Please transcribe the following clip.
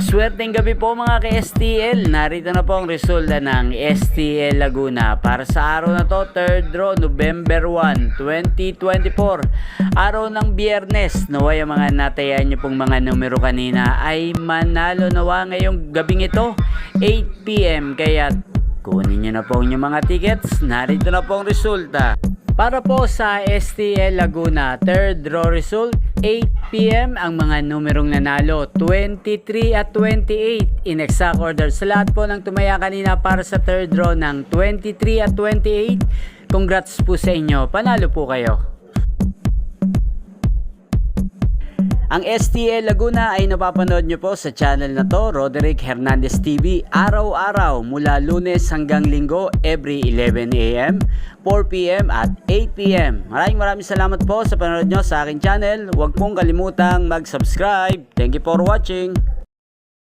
Maswerteng gabi po mga ka-STL. Narito na po ang resulta ng STL Laguna para sa araw na to, 3rd draw, November 1, 2024. Araw ng Biyernes. Naway ang mga natayan nyo pong mga numero kanina ay manalo nawa ngayong gabing ito, 8 PM. Kaya kunin nyo na po yung mga tickets. Narito na po ang resulta. Para po sa STL Laguna, 3rd draw result, 8 PM ang mga numerong nanalo, 23 at 28 in exact order. Sa lahat po ng tumaya kanina para sa 3rd draw ng 23 at 28, congrats po sa inyo, panalo po kayo. Ang STL Laguna ay napapanood nyo po sa channel na to, Roderick Hernandez TV, araw-araw mula Lunes hanggang Linggo, every 11 AM, 4 PM at 8 PM. Maraming salamat po sa panonood nyo sa aking channel. Huwag pong kalimutang mag-subscribe. Thank you for watching.